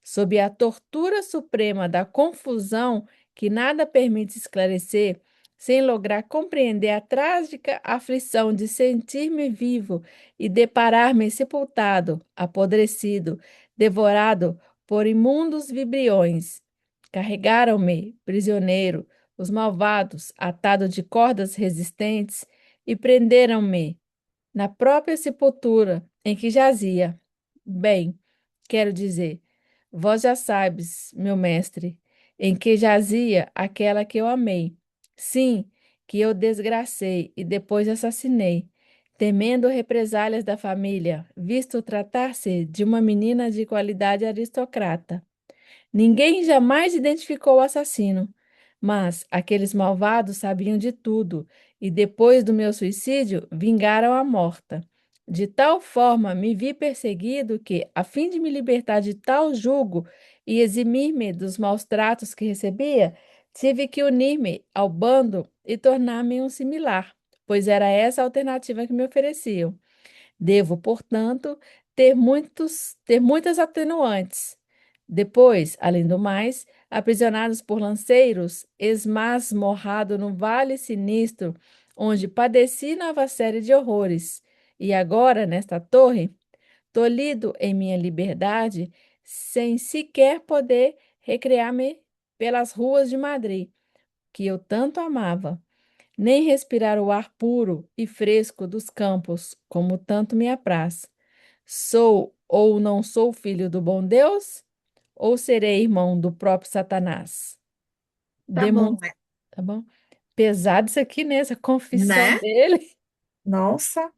C: sob a tortura suprema da confusão que nada permite esclarecer, sem lograr compreender a trágica aflição de sentir-me vivo e deparar-me sepultado, apodrecido, devorado por imundos vibriões. Carregaram-me, prisioneiro, os malvados, atado de cordas resistentes, e prenderam-me na própria sepultura em que jazia. Bem, quero dizer, vós já sabes, meu mestre, em que jazia aquela que eu amei. Sim, que eu desgracei e depois assassinei, temendo represálias da família, visto tratar-se de uma menina de qualidade aristocrata. Ninguém jamais identificou o assassino, mas aqueles malvados sabiam de tudo e depois do meu suicídio vingaram a morta. De tal forma me vi perseguido que, a fim de me libertar de tal jugo e eximir-me dos maus tratos que recebia, tive que unir-me ao bando e tornar-me um similar, pois era essa a alternativa que me ofereciam. Devo, portanto, ter muitas atenuantes. Depois, além do mais, aprisionados por lanceiros, esmasmorrado no vale sinistro, onde padeci nova série de horrores. E agora, nesta torre, tolhido em minha liberdade, sem sequer poder recrear-me pelas ruas de Madrid, que eu tanto amava, nem respirar o ar puro e fresco dos campos, como tanto me apraz. Sou ou não sou filho do bom Deus, ou serei irmão do próprio Satanás?
A: Tá bom,
C: Demon... Tá bom? Pesado isso aqui, né? Essa confissão
A: né?
C: dele.
A: Nossa,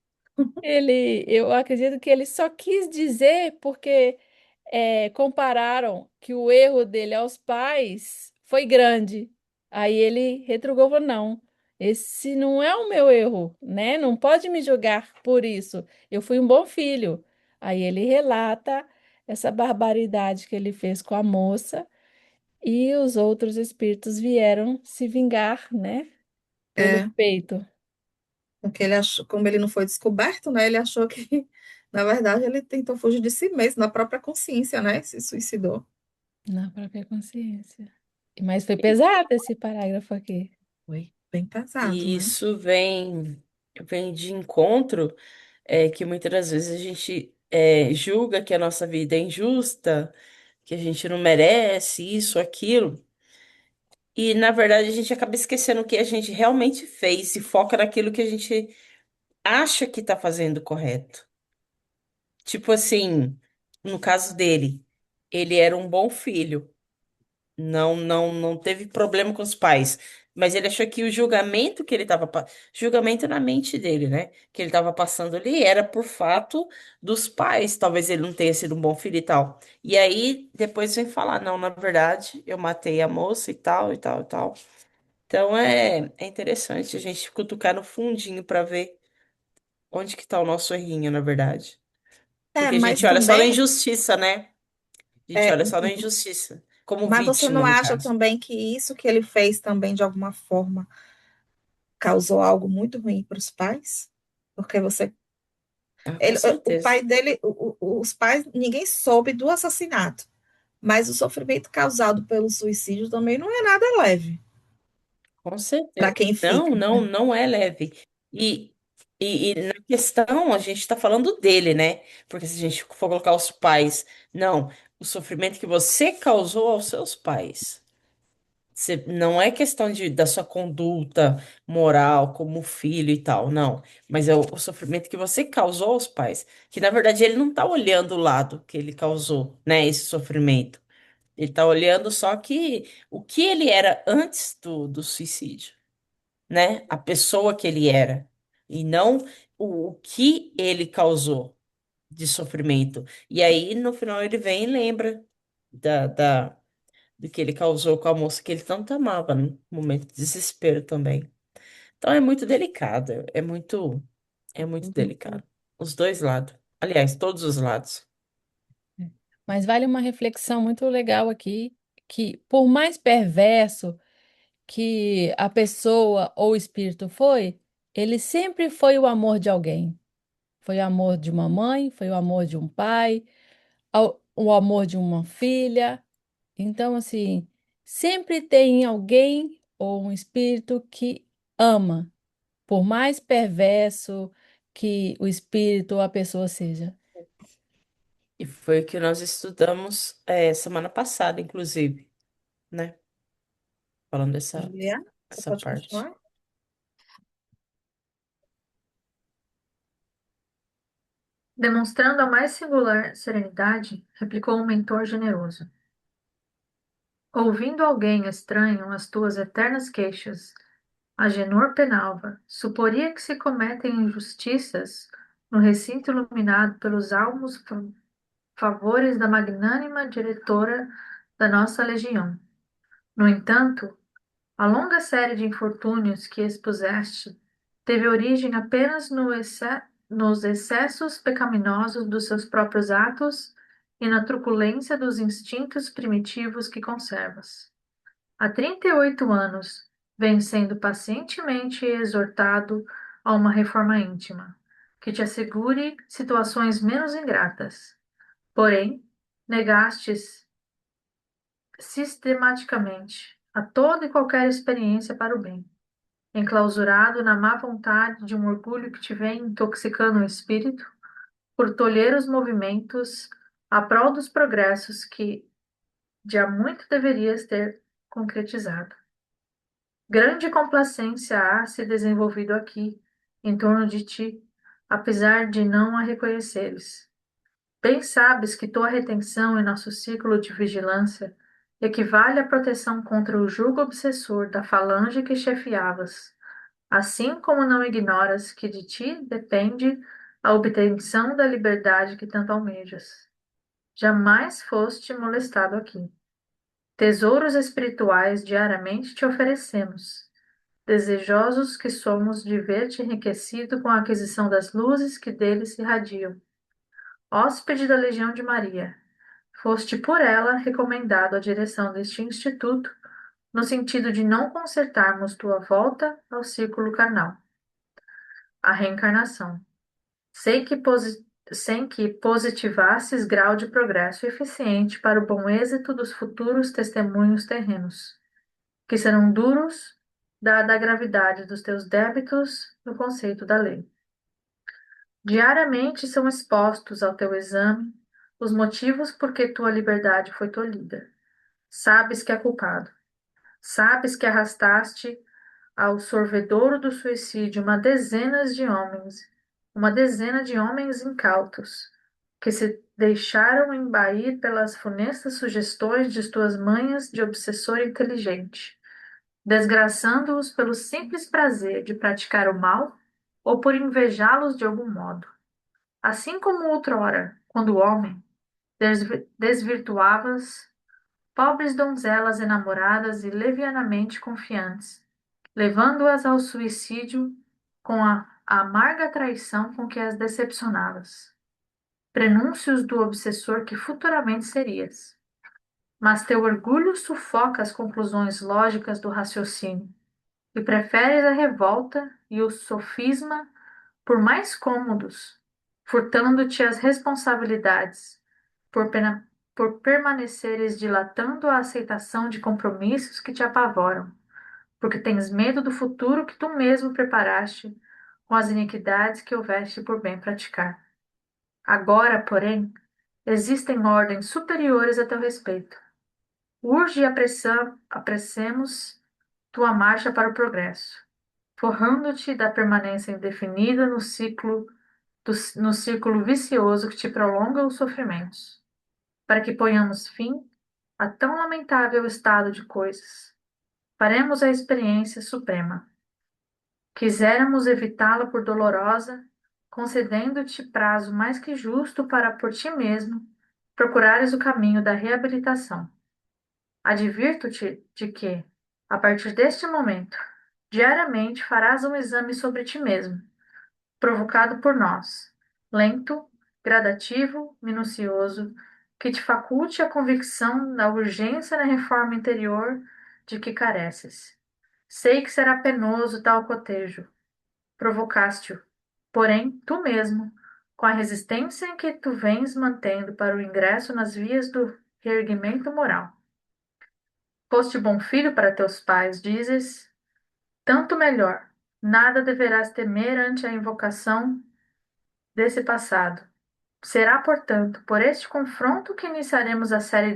C: Eu acredito que ele só quis dizer porque compararam que o erro dele aos pais foi grande. Aí ele retrucou, falou, não, esse não é o meu erro, né? Não pode me julgar por isso. Eu fui um bom filho. Aí ele relata essa barbaridade que ele fez com a moça e os outros espíritos vieram se vingar, né? Pelo
A: é,
C: peito.
A: porque ele achou, como ele não foi descoberto, né? Ele achou que, na verdade, ele tentou fugir de si mesmo, na própria consciência, né? Se suicidou.
C: Na própria consciência. Mas foi pesado esse parágrafo aqui.
A: Foi bem pesado,
B: E
A: né?
B: isso vem de encontro, que muitas das vezes a gente julga que a nossa vida é injusta, que a gente não merece isso, aquilo. E, na verdade, a gente acaba esquecendo o que a gente realmente fez e foca naquilo que a gente acha que está fazendo correto. Tipo assim, no caso dele, ele era um bom filho. Não teve problema com os pais. Mas ele achou que o julgamento que ele estava, julgamento na mente dele, né? Que ele estava passando ali era por fato dos pais. Talvez ele não tenha sido um bom filho e tal. E aí depois vem falar, não, na verdade, eu matei a moça e tal, e tal, e tal. Então é interessante a gente cutucar no fundinho para ver onde que tá o nosso errinho, na verdade.
A: É,
B: Porque a
A: mas
B: gente olha só na
A: também,
B: injustiça, né? A gente
A: é,
B: olha só na injustiça. Como
A: mas você
B: vítima,
A: não
B: no
A: acha
B: caso.
A: também que isso que ele fez também, de alguma forma, causou algo muito ruim para os pais? Porque você,
B: Ah, com
A: o
B: certeza.
A: pai dele, os pais, ninguém soube do assassinato, mas o sofrimento causado pelo suicídio também não é nada leve
B: Com
A: para
B: certeza.
A: quem
B: Não,
A: fica,
B: não,
A: né?
B: não é leve. E, e na questão, a gente está falando dele, né? Porque se a gente for colocar os pais, não, o sofrimento que você causou aos seus pais. Não é questão da sua conduta moral como filho e tal, não. Mas é o sofrimento que você causou aos pais. Que na verdade ele não está olhando o lado que ele causou, né? Esse sofrimento. Ele está olhando só que o que ele era antes do suicídio, né? A pessoa que ele era. E não o que ele causou de sofrimento. E aí, no final, ele vem e lembra do que ele causou com a moça que ele tanto amava, no momento de desespero também. Então é muito delicado, é muito delicado. Os dois lados. Aliás, todos os lados.
C: Mas vale uma reflexão muito legal aqui, que por mais perverso que a pessoa ou o espírito foi, ele sempre foi o amor de alguém. Foi o amor de uma mãe, foi o amor de um pai, o amor de uma filha. Então, assim, sempre tem alguém ou um espírito que ama, por mais perverso que o espírito ou a pessoa seja.
B: E foi o que nós estudamos semana passada, inclusive, né? Falando
A: Julia, você
B: essa
A: pode
B: parte.
A: continuar?
D: Demonstrando a mais singular serenidade, replicou o mentor generoso. Ouvindo alguém estranho as tuas eternas queixas, Agenor Penalva, suporia que se cometem injustiças no recinto iluminado pelos almos favores da magnânima diretora da nossa legião. No entanto, a longa série de infortúnios que expuseste teve origem apenas nos excessos pecaminosos dos seus próprios atos e na truculência dos instintos primitivos que conservas. Há 38 anos, vem sendo pacientemente exortado a uma reforma íntima, que te assegure situações menos ingratas. Porém, negastes sistematicamente a toda e qualquer experiência para o bem, enclausurado na má vontade de um orgulho que te vem intoxicando o espírito, por tolher os movimentos a prol dos progressos que de há muito deverias ter concretizado. Grande complacência há se desenvolvido aqui, em torno de ti, apesar de não a reconheceres. Bem sabes que tua retenção em nosso círculo de vigilância equivale à proteção contra o jugo obsessor da falange que chefiavas, assim como não ignoras que de ti depende a obtenção da liberdade que tanto almejas. Jamais foste molestado aqui. Tesouros espirituais diariamente te oferecemos, desejosos que somos de ver-te enriquecido com a aquisição das luzes que deles se irradiam. Hóspede da Legião de Maria, foste por ela recomendado à direção deste instituto, no sentido de não consertarmos tua volta ao círculo carnal. A reencarnação. Sem que positivasses grau de progresso eficiente para o bom êxito dos futuros testemunhos terrenos, que serão duros, dada a gravidade dos teus débitos no conceito da lei. Diariamente são expostos ao teu exame os motivos por que tua liberdade foi tolhida. Sabes que é culpado. Sabes que arrastaste ao sorvedouro do suicídio uma dezena de homens incautos, que se deixaram embair pelas funestas sugestões de tuas manhas de obsessor inteligente, desgraçando-os pelo simples prazer de praticar o mal ou por invejá-los de algum modo. Assim como outrora, quando o homem desvirtuavas pobres donzelas enamoradas e levianamente confiantes, levando-as ao suicídio com a amarga traição com que as decepcionavas. Prenúncios do obsessor que futuramente serias. Mas teu orgulho sufoca as conclusões lógicas do raciocínio e preferes a revolta e o sofisma por mais cômodos, furtando-te as responsabilidades, por permaneceres dilatando a aceitação de compromissos que te apavoram, porque tens medo do futuro que tu mesmo preparaste com as iniquidades que houveste por bem praticar. Agora, porém, existem ordens superiores a teu respeito. Urge e apressemos tua marcha para o progresso, forrando-te da permanência indefinida no círculo vicioso que te prolonga os sofrimentos, para que ponhamos fim a tão lamentável estado de coisas. Faremos a experiência suprema. Quiséramos evitá-la por dolorosa, concedendo-te prazo mais que justo para por ti mesmo procurares o caminho da reabilitação. Advirto-te de que, a partir deste momento, diariamente farás um exame sobre ti mesmo, provocado por nós, lento, gradativo, minucioso, que te faculte a convicção da urgência na reforma interior de que careces. Sei que será penoso tal cotejo. Provocaste-o, porém, tu mesmo, com a resistência em que tu vens mantendo para o ingresso nas vias do reerguimento moral. Foste bom filho para teus pais, dizes, tanto melhor. Nada deverás temer ante a invocação desse passado. Será, portanto, por este confronto que iniciaremos a série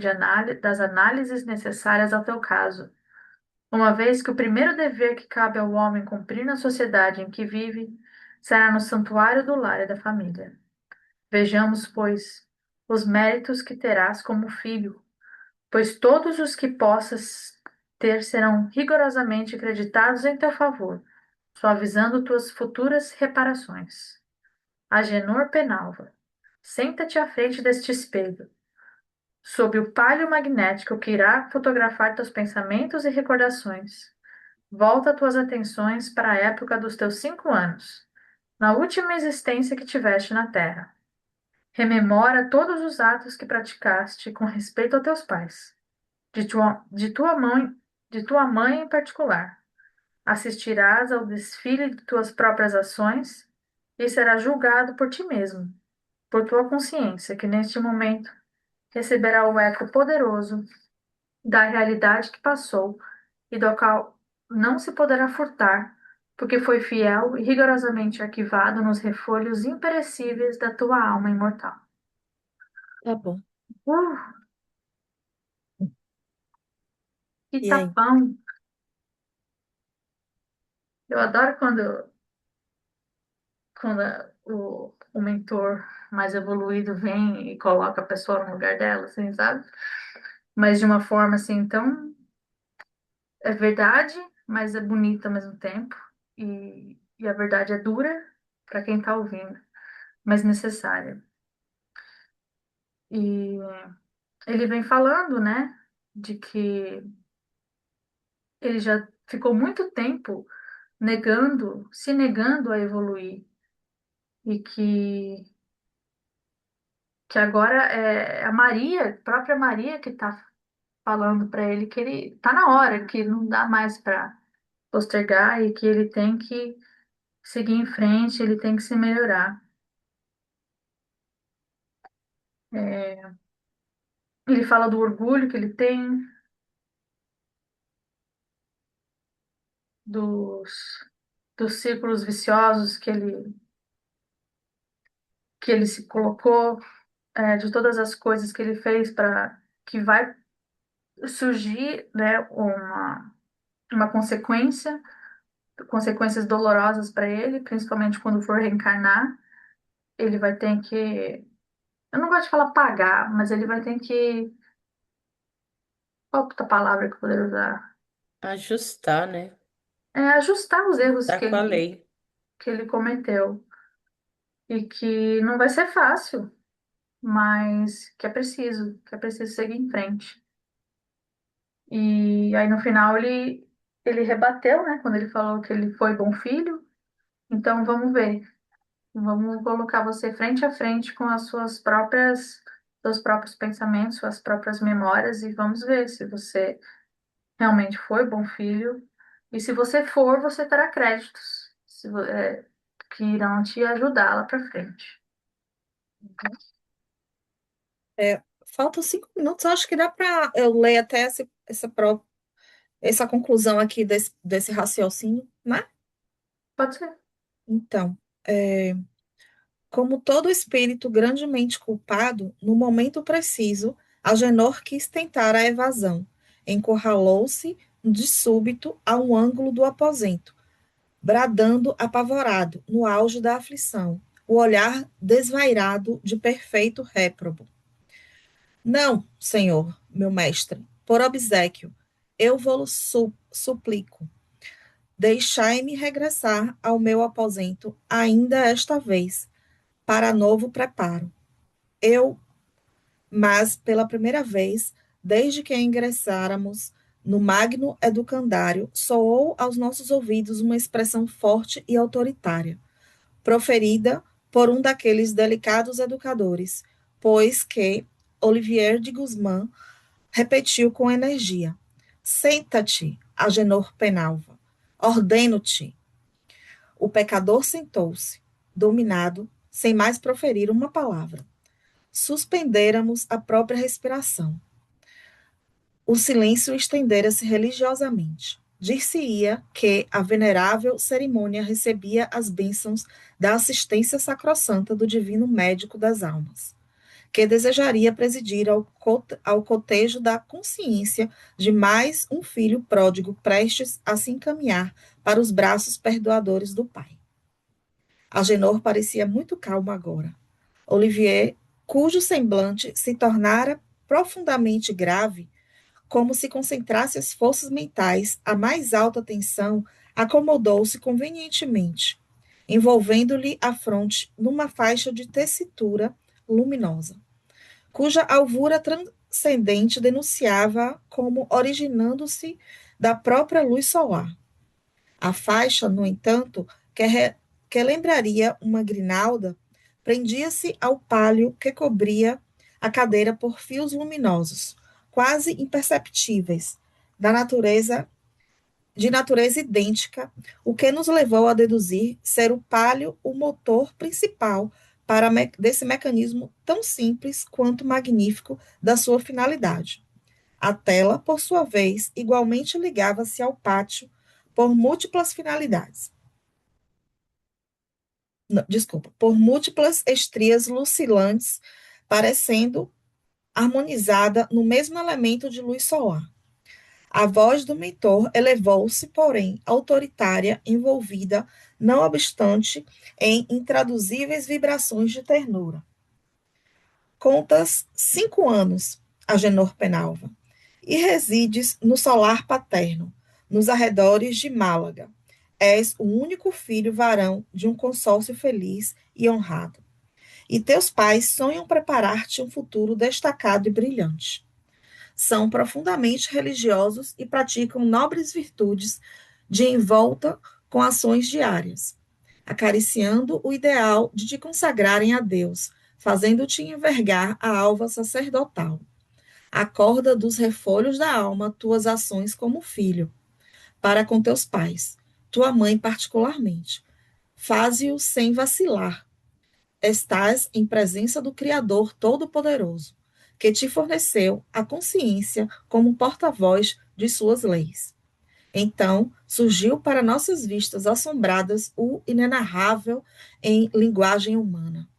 D: das análises necessárias ao teu caso, uma vez que o primeiro dever que cabe ao homem cumprir na sociedade em que vive será no santuário do lar e da família. Vejamos, pois, os méritos que terás como filho, pois todos os que possas ter serão rigorosamente acreditados em teu favor, suavizando tuas futuras reparações. Agenor Penalva, senta-te à frente deste espelho, sob o palio magnético que irá fotografar teus pensamentos e recordações. Volta tuas atenções para a época dos teus 5 anos, na última existência que tiveste na Terra. Rememora todos os atos que praticaste com respeito a teus pais, de tua mãe em particular. Assistirás ao desfile de tuas próprias ações e serás julgado por ti mesmo, por tua consciência, que neste momento receberá o eco poderoso da realidade que passou e do qual não se poderá furtar, porque foi fiel e rigorosamente arquivado nos refolhos imperecíveis da tua alma imortal.
C: Tá bom.
D: Uh, que
A: E aí?
D: tapão! Eu adoro quando o mentor mais evoluído vem e coloca a pessoa no lugar dela, assim, sabe? Mas de uma forma assim tão é verdade, mas é bonita ao mesmo tempo. E a verdade é dura para quem está ouvindo, mas necessária. E ele vem falando, né, de que ele já ficou muito tempo se negando a evoluir e que agora é a Maria, a própria Maria que está falando para ele que ele está na hora, que não dá mais para postergar e que ele tem que seguir em frente, ele tem que se melhorar. É, ele fala do orgulho que ele tem, dos, dos círculos viciosos que ele se colocou, de todas as coisas que ele fez para que vai surgir, né, uma consequências dolorosas para ele, principalmente quando for reencarnar. Ele vai ter que, eu não gosto de falar pagar, mas ele vai ter que, qual outra palavra que eu poderia usar?
B: Ajustar, né?
D: Ajustar os erros
B: Tá com a lei.
D: que ele cometeu. E que não vai ser fácil, mas que é preciso seguir em frente. E aí no final ele rebateu, né, quando ele falou que ele foi bom filho. Então vamos ver, vamos colocar você frente a frente com as seus próprios pensamentos, suas próprias memórias e vamos ver se você realmente foi bom filho. E se você for, você terá créditos que irão te ajudar lá para frente.
A: Faltam 5 minutos, acho que dá para eu ler até essa conclusão aqui desse raciocínio, né?
D: Pode ser.
A: Então, como todo espírito grandemente culpado, no momento preciso, Agenor quis tentar a evasão. Encurralou-se de súbito a um ângulo do aposento, bradando apavorado, no auge da aflição, o olhar desvairado de perfeito réprobo. Não, senhor, meu mestre, por obséquio, eu vou-lo suplico. Deixai-me regressar ao meu aposento ainda esta vez, para novo preparo. Mas pela primeira vez, desde que ingressáramos no magno educandário, soou aos nossos ouvidos uma expressão forte e autoritária, proferida por um daqueles delicados educadores, pois que Olivier de Guzmán repetiu com energia: Senta-te, Agenor Penalva. Ordeno-te. O pecador sentou-se, dominado, sem mais proferir uma palavra. Suspendéramos a própria respiração. O silêncio estendera-se religiosamente. Dir-se-ia que a venerável cerimônia recebia as bênçãos da assistência sacrossanta do divino médico das almas, que desejaria presidir ao cotejo da consciência de mais um filho pródigo prestes a se encaminhar para os braços perdoadores do Pai. Agenor parecia muito calmo agora. Olivier, cujo semblante se tornara profundamente grave, como se concentrasse as forças mentais à mais alta tensão, acomodou-se convenientemente, envolvendo-lhe a fronte numa faixa de tessitura luminosa, cuja alvura transcendente denunciava como originando-se da própria luz solar. A faixa, no entanto, que lembraria uma grinalda, prendia-se ao pálio que cobria a cadeira por fios luminosos, quase imperceptíveis, de natureza idêntica, o que nos levou a deduzir ser o pálio o motor principal desse mecanismo tão simples quanto magnífico da sua finalidade. A tela, por sua vez, igualmente ligava-se ao pátio por múltiplas finalidades. Não, desculpa, por múltiplas estrias lucilantes, parecendo harmonizada no mesmo elemento de luz solar. A voz do mentor elevou-se, porém, autoritária, envolvida, não obstante, em intraduzíveis vibrações de ternura. Contas 5 anos, Agenor Penalva, e resides no solar paterno, nos arredores de Málaga. És o único filho varão de um consórcio feliz e honrado. E teus pais sonham preparar-te um futuro destacado e brilhante. São profundamente religiosos e praticam nobres virtudes de envolta com ações diárias, acariciando o ideal de te consagrarem a Deus, fazendo-te envergar a alva sacerdotal. Acorda dos refolhos da alma tuas ações como filho, para com teus pais, tua mãe particularmente. Faze-o sem vacilar. Estás em presença do Criador Todo-Poderoso, que te forneceu a consciência como porta-voz de suas leis. Então surgiu para nossas vistas assombradas o inenarrável em linguagem humana,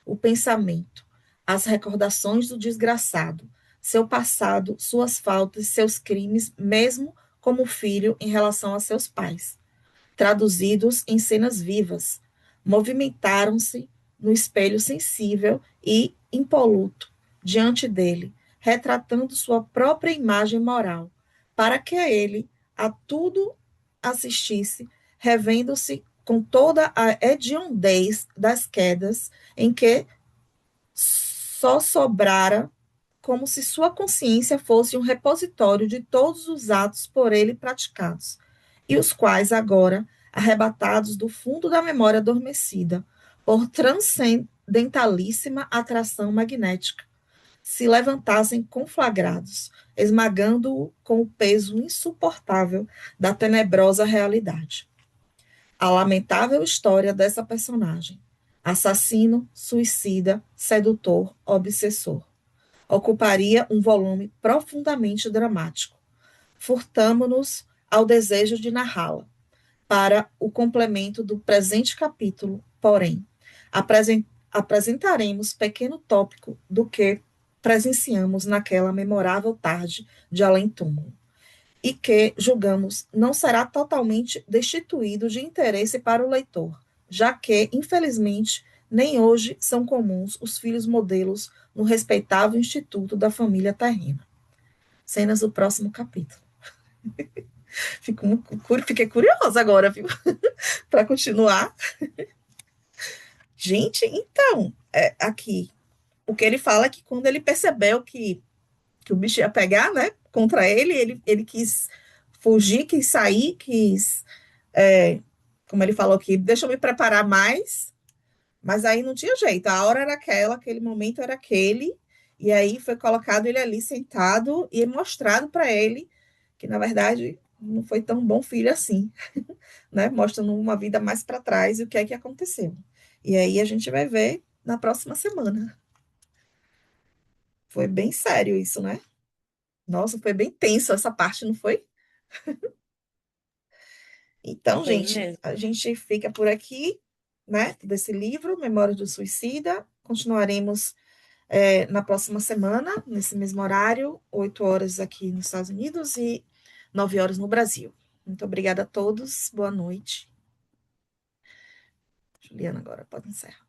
A: o pensamento, as recordações do desgraçado, seu passado, suas faltas, seus crimes, mesmo como filho em relação a seus pais, traduzidos em cenas vivas, movimentaram-se no espelho sensível e impoluto diante dele, retratando sua própria imagem moral, para que a ele a tudo assistisse, revendo-se com toda a hediondez das quedas em que só sobrara, como se sua consciência fosse um repositório de todos os atos por ele praticados, e os quais agora, arrebatados do fundo da memória adormecida, por transcendentalíssima atração magnética, se levantassem conflagrados, esmagando-o com o peso insuportável da tenebrosa realidade. A lamentável história dessa personagem, assassino, suicida, sedutor, obsessor, ocuparia um volume profundamente dramático. Furtamo-nos ao desejo de narrá-la. Para o complemento do presente capítulo, porém, apresentaremos pequeno tópico do que presenciamos naquela memorável tarde de além-túmulo, e que, julgamos, não será totalmente destituído de interesse para o leitor, já que, infelizmente, nem hoje são comuns os filhos modelos no respeitável instituto da família terrena. Cenas do próximo capítulo. Fiquei curiosa agora, viu? Para continuar. Gente, então, aqui, o que ele fala é que quando ele percebeu que o bicho ia pegar, né, contra ele quis fugir, quis sair, como ele falou aqui, deixa eu me preparar mais, mas aí não tinha jeito, a hora era aquela, aquele momento era aquele, e aí foi colocado ele ali sentado e mostrado para ele que, na verdade, não foi tão bom filho assim, né? Mostrando uma vida mais para trás e o que é que aconteceu. E aí a gente vai ver na próxima semana. Foi bem sério isso, né? Nossa, foi bem tenso essa parte, não foi? Então,
B: Foi
A: gente,
B: mesmo.
A: a gente fica por aqui, né? Desse livro, Memórias do Suicida. Continuaremos na próxima semana, nesse mesmo horário, 8 horas aqui nos Estados Unidos e 9 horas no Brasil. Muito obrigada a todos. Boa noite. Juliana, agora pode encerrar.